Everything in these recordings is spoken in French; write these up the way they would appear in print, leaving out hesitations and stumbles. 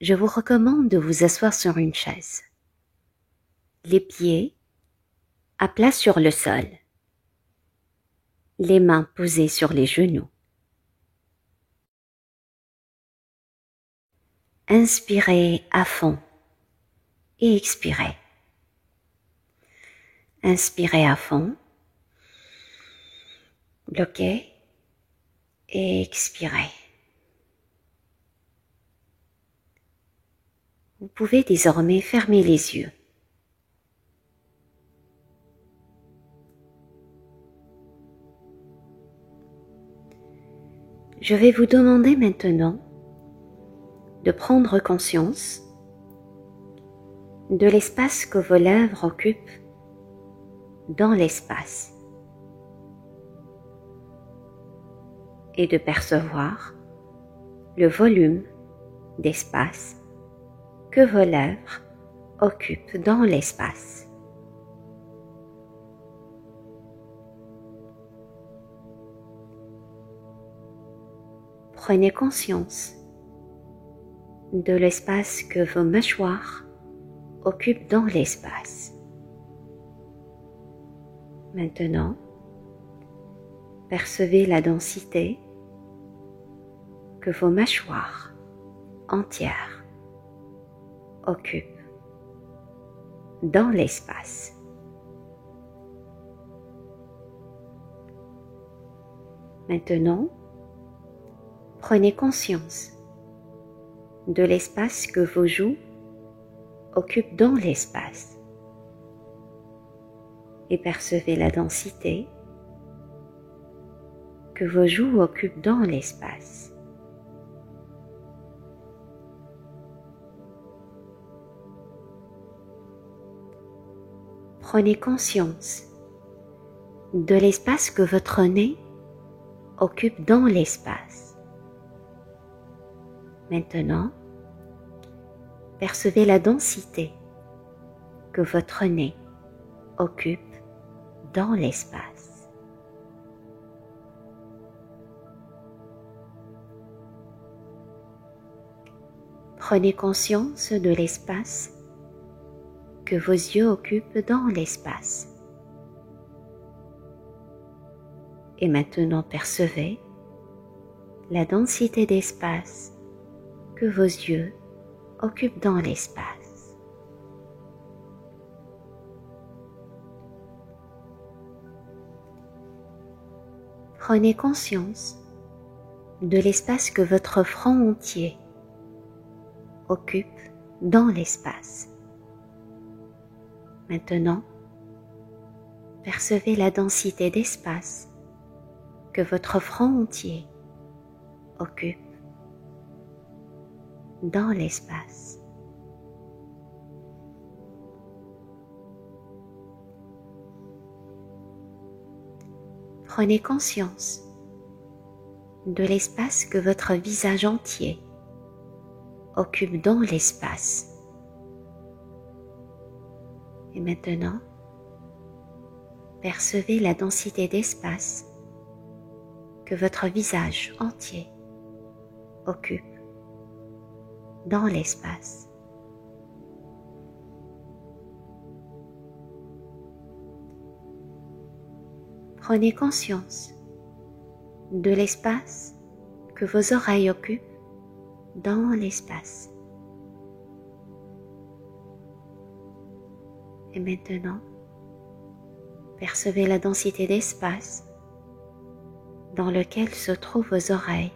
je vous recommande de vous asseoir sur une chaise. Les pieds à plat sur le sol. Les mains posées sur les genoux. Inspirez à fond et expirez. Inspirez à fond, bloquez et expirez. Vous pouvez désormais fermer les yeux. Je vais vous demander maintenant de prendre conscience de l'espace que vos lèvres occupent dans l'espace et de percevoir le volume d'espace que vos lèvres occupent dans l'espace. Prenez conscience de l'espace que vos mâchoires occupent dans l'espace. Maintenant, percevez la densité que vos mâchoires entières occupent dans l'espace. Maintenant, prenez conscience de l'espace que vos joues occupent dans l'espace et percevez la densité que vos joues occupent dans l'espace. Prenez conscience de l'espace que votre nez occupe dans l'espace. Maintenant, percevez la densité que votre nez occupe dans l'espace. Prenez conscience de l'espace que vos yeux occupent dans l'espace. Et maintenant percevez la densité d'espace que vos yeux occupent dans l'espace. Prenez conscience de l'espace que votre front entier occupe dans l'espace. Maintenant, percevez la densité d'espace que votre front entier occupe dans l'espace. Prenez conscience de l'espace que votre visage entier occupe dans l'espace. Et maintenant, percevez la densité d'espace que votre visage entier occupe dans l'espace. Prenez conscience de l'espace que vos oreilles occupent dans l'espace. Et maintenant, percevez la densité d'espace dans lequel se trouvent vos oreilles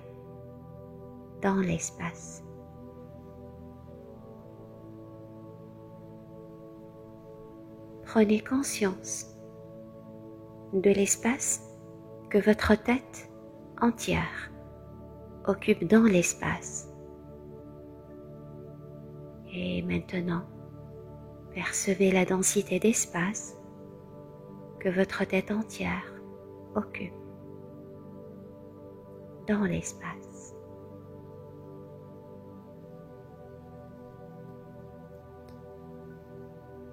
dans l'espace. Prenez conscience de l'espace que votre tête entière occupe dans l'espace. Et maintenant, percevez la densité d'espace que votre tête entière occupe dans l'espace.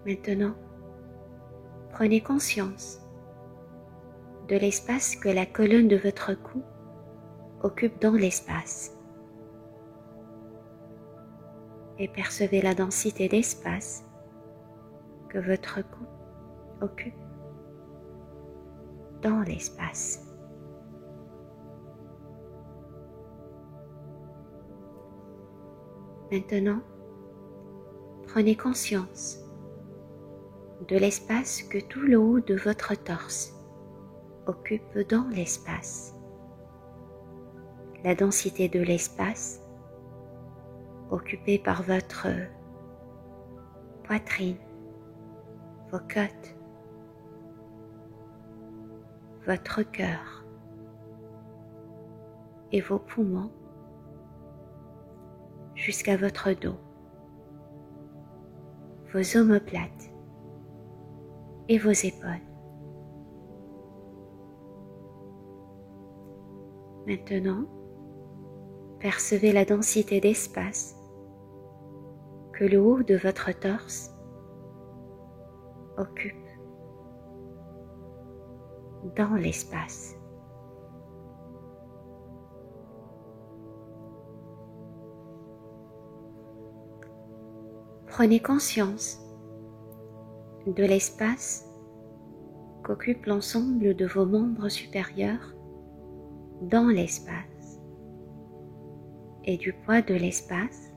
Maintenant, prenez conscience de l'espace que la colonne de votre cou occupe dans l'espace. et percevez la densité d'espace que votre cou occupe dans l'espace. Maintenant, prenez conscience de l'espace que tout le haut de votre torse occupe dans l'espace. La densité de l'espace occupé par votre poitrine, vos côtes, votre cœur et vos poumons jusqu'à votre dos, vos omoplates et vos épaules. Maintenant, percevez la densité d'espace que le haut de votre torse occupe dans l'espace. Prenez conscience de l'espace qu'occupe l'ensemble de vos membres supérieurs dans l'espace et du poids de l'espace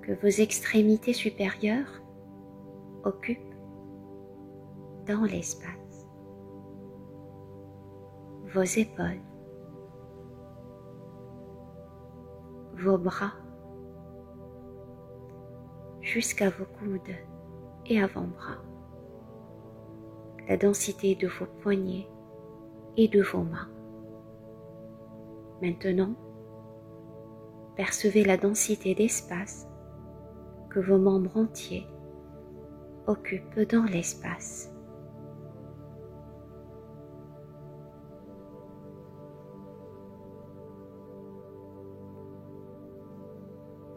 que vos extrémités supérieures occupent dans l'espace. Vos épaules, vos bras, jusqu'à vos coudes et avant-bras, la densité de vos poignets et de vos mains. Maintenant, percevez la densité d'espace que vos membres entiers occupent dans l'espace.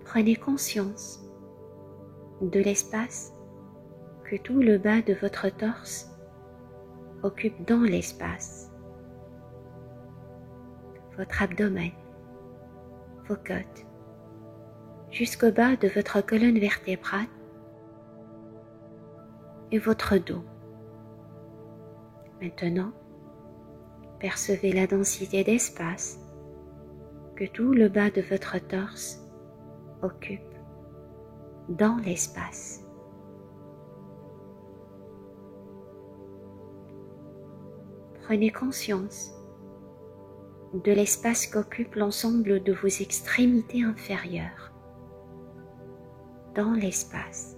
Prenez conscience de l'espace que tout le bas de votre torse occupe dans l'espace. Votre abdomen, vos côtes, jusqu'au bas de votre colonne vertébrale et votre dos. Maintenant, percevez la densité d'espace que tout le bas de votre torse occupe dans l'espace. Prenez conscience de l'espace qu'occupe l'ensemble de vos extrémités inférieures dans l'espace,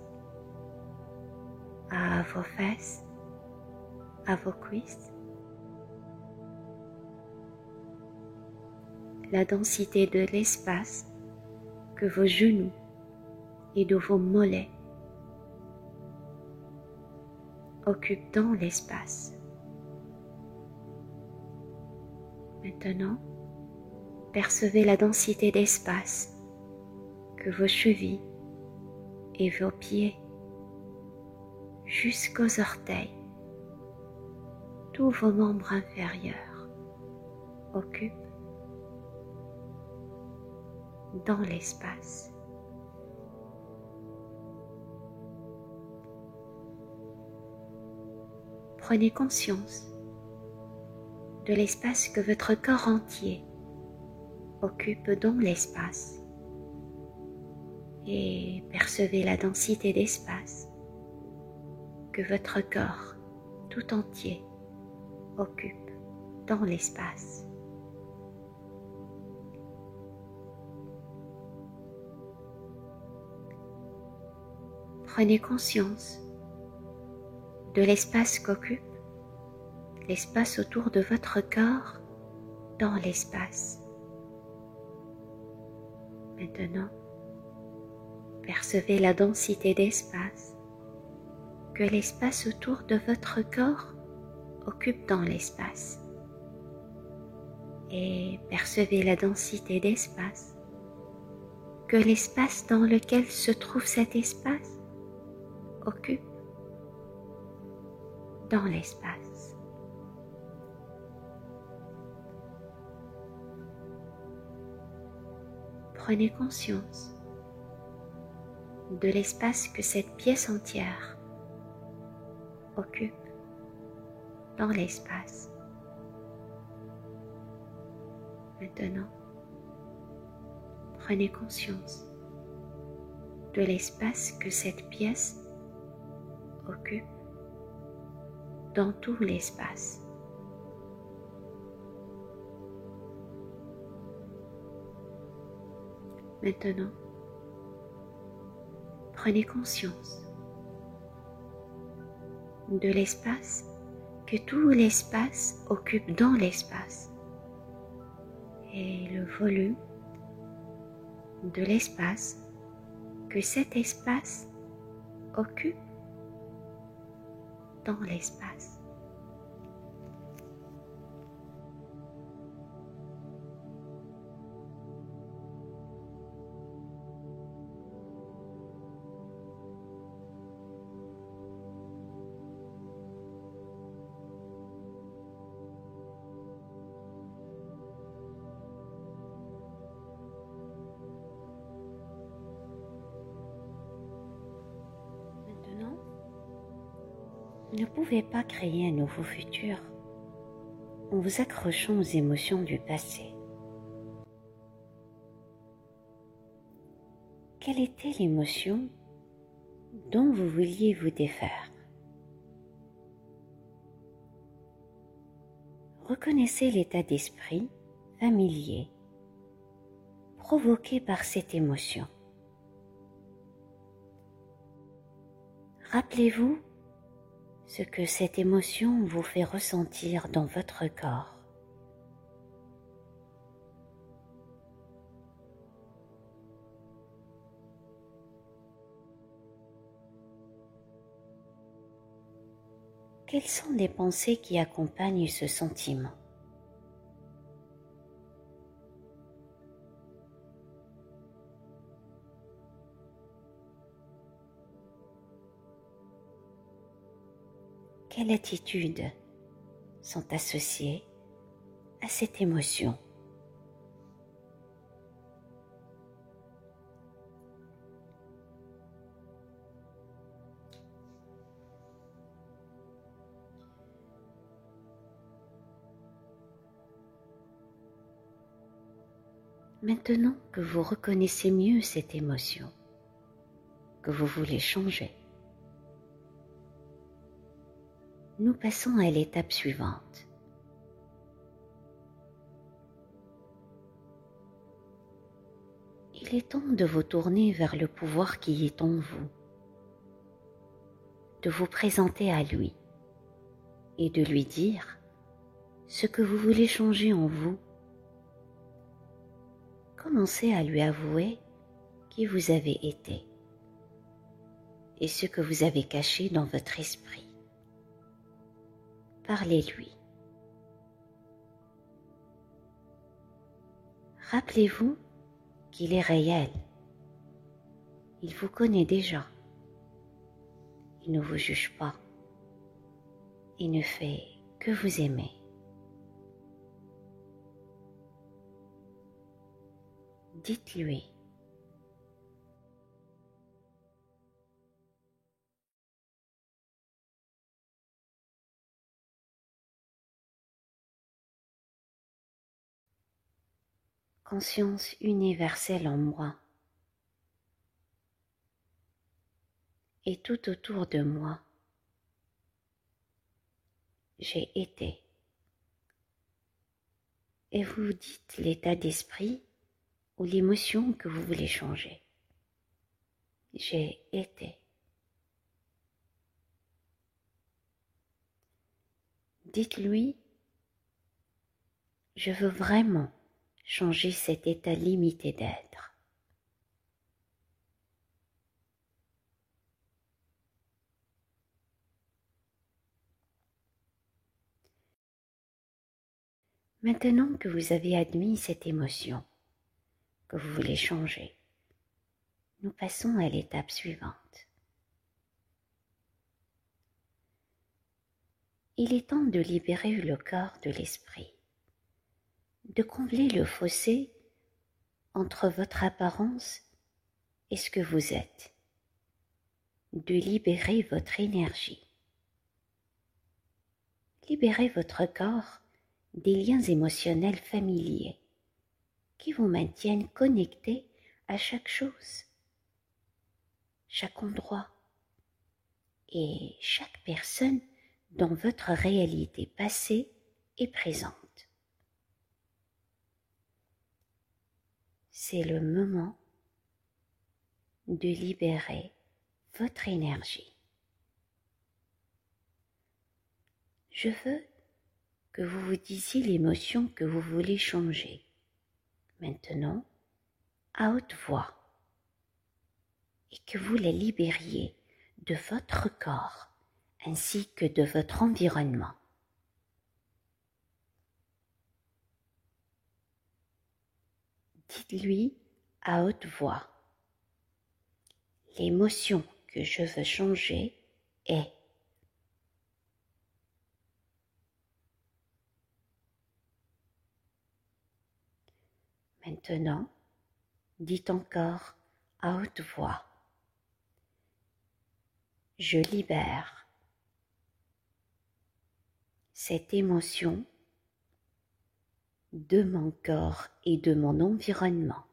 à vos fesses, à vos cuisses, la densité de l'espace que vos genoux et de vos mollets occupent dans l'espace. Maintenant, percevez la densité d'espace que vos chevilles et vos pieds jusqu'aux orteils, tous vos membres inférieurs occupent dans l'espace. Prenez conscience de l'espace que votre corps entier occupe dans l'espace et percevez la densité d'espace que votre corps tout entier occupe dans l'espace. Prenez conscience de l'espace qu'occupe l'espace autour de votre corps dans l'espace. Maintenant, percevez la densité d'espace que l'espace autour de votre corps occupe dans l'espace. Et percevez la densité d'espace que l'espace dans lequel se trouve cet espace occupe dans l'espace. Prenez conscience de l'espace que cette pièce entière occupe dans l'espace. Maintenant, prenez conscience de l'espace que cette pièce occupe dans tout l'espace. Maintenant, prenez conscience de l'espace que tout l'espace occupe dans l'espace et le volume de l'espace que cet espace occupe dans l'espace. Vous ne pouvez pas créer un nouveau futur en vous accrochant aux émotions du passé. Quelle était l'émotion dont vous vouliez vous défaire? Reconnaissez l'état d'esprit familier provoqué par cette émotion. Rappelez-vous ce que cette émotion vous fait ressentir dans votre corps. Quelles sont les pensées qui accompagnent ce sentiment? Quelles attitudes sont associées à cette émotion? Maintenant que vous reconnaissez mieux cette émotion, que vous voulez changer, nous passons à l'étape suivante. Il est temps de vous tourner vers le pouvoir qui est en vous, de vous présenter à lui et de lui dire ce que vous voulez changer en vous. Commencez à lui avouer qui vous avez été et ce que vous avez caché dans votre esprit. Parlez-lui. Rappelez-vous qu'il est réel. Il vous connaît déjà. Il ne vous juge pas. Il ne fait que vous aimer. Dites-lui. Conscience universelle en moi et tout autour de moi. J'ai été. Et vous dites l'état d'esprit ou l'émotion que vous voulez changer. J'ai été. Dites-lui, je veux vraiment changer cet état limité d'être. Maintenant que vous avez admis cette émotion, que vous voulez changer, nous passons à l'étape suivante. Il est temps de libérer le corps de l'esprit, de combler le fossé entre votre apparence et ce que vous êtes. de libérer votre énergie. Libérez votre corps des liens émotionnels familiers qui vous maintiennent connectés à chaque chose, chaque endroit et chaque personne dans votre réalité passée et présente. C'est le moment de libérer votre énergie. Je veux que vous vous disiez l'émotion que vous voulez changer. Maintenant, à haute voix, et que vous la libériez de votre corps ainsi que de votre environnement. Dites-lui à haute voix, l'émotion que je veux changer est. Maintenant, dites encore à haute voix, je libère cette émotion de mon corps et de mon environnement.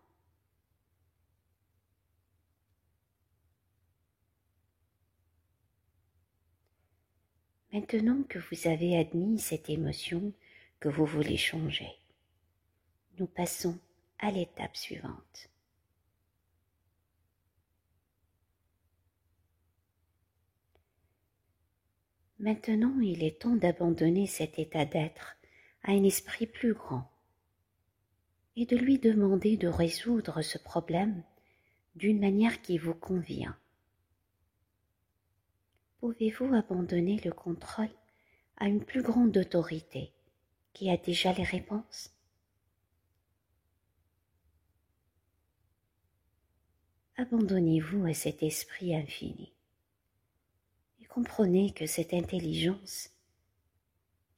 Maintenant que vous avez admis cette émotion que vous voulez changer, nous passons à l'étape suivante. Maintenant, il est temps d'abandonner cet état d'être à un esprit plus grand et de lui demander de résoudre ce problème d'une manière qui vous convient. Pouvez-vous abandonner le contrôle à une plus grande autorité qui a déjà les réponses? Abandonnez-vous à cet esprit infini et comprenez que cette intelligence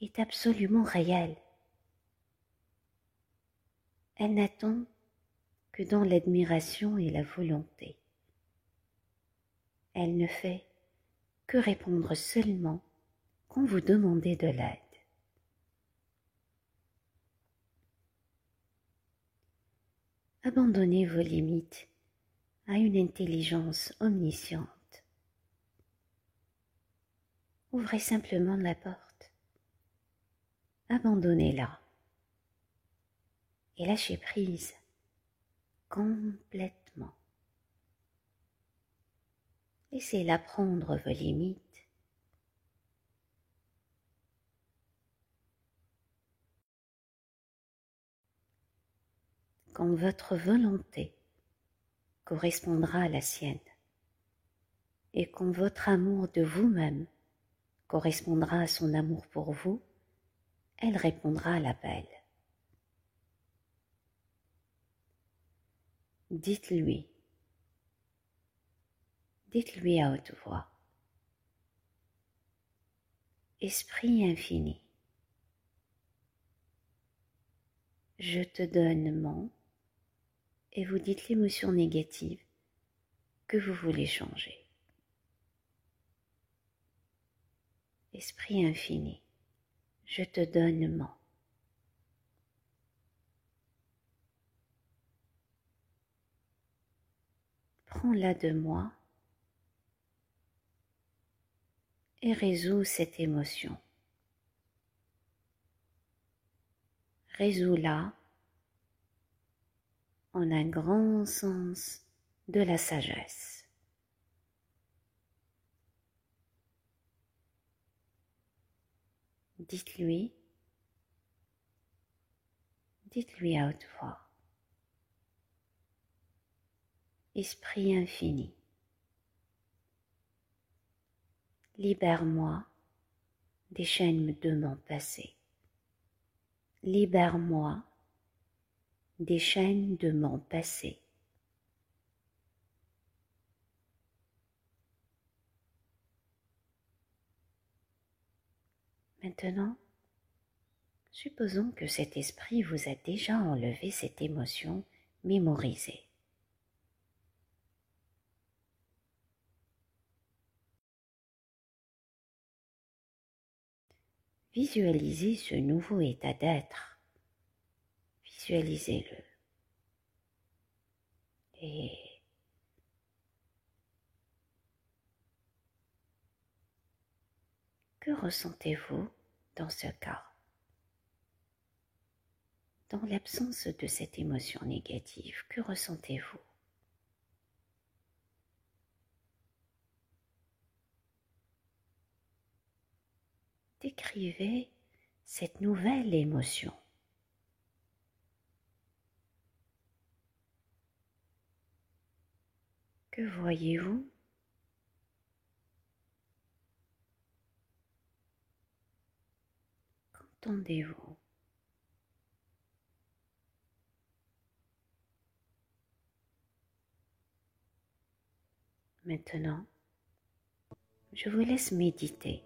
est absolument réelle. Elle n'attend que dans l'admiration et la volonté. Elle ne fait que répondre seulement quand vous demandez de l'aide. Abandonnez vos limites à une intelligence omnisciente. Ouvrez simplement la porte. Abandonnez-la et lâchez prise complètement. Laissez-la prendre vos limites. Quand votre volonté correspondra à la sienne et quand votre amour de vous-même correspondra à son amour pour vous, elle répondra à l'appel. Dites-lui à haute voix, Esprit infini, je te donne mon, et vous dites l'émotion négative que vous voulez changer. Esprit infini, je te donne mon. Prends-la de moi et résous cette émotion. Résous-la en un grand sens de la sagesse. Dites-lui à haute voix, Esprit infini, libère-moi des chaînes de mon passé. Libère-moi des chaînes de mon passé. Maintenant, supposons que cet esprit vous a déjà enlevé cette émotion mémorisée. visualisez ce nouveau état d'être. Visualisez-le. Et que ressentez-vous dans ce cas? Dans l'absence de cette émotion négative, que ressentez-vous? Décrivez cette nouvelle émotion. Que voyez-vous? Qu'entendez-vous? Maintenant, je vous laisse méditer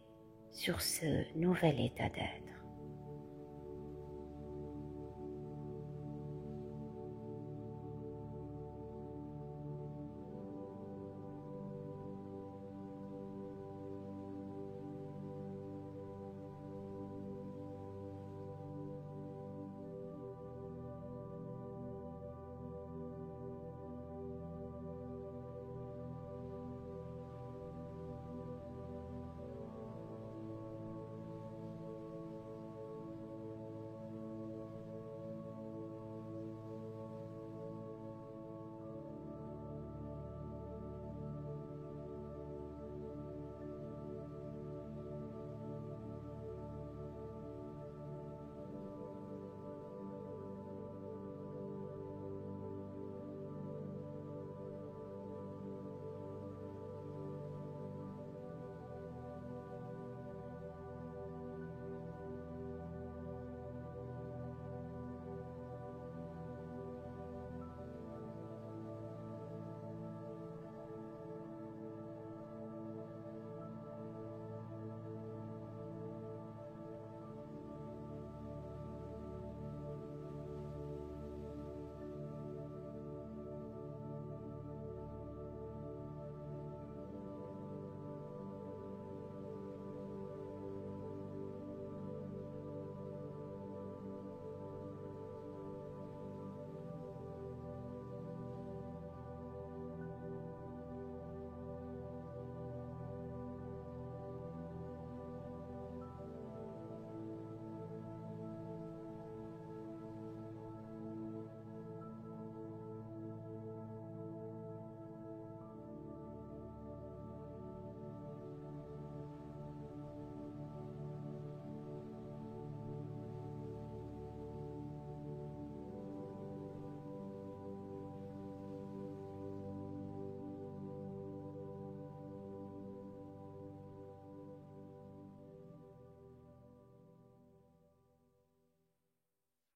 sur ce nouvel état d'être.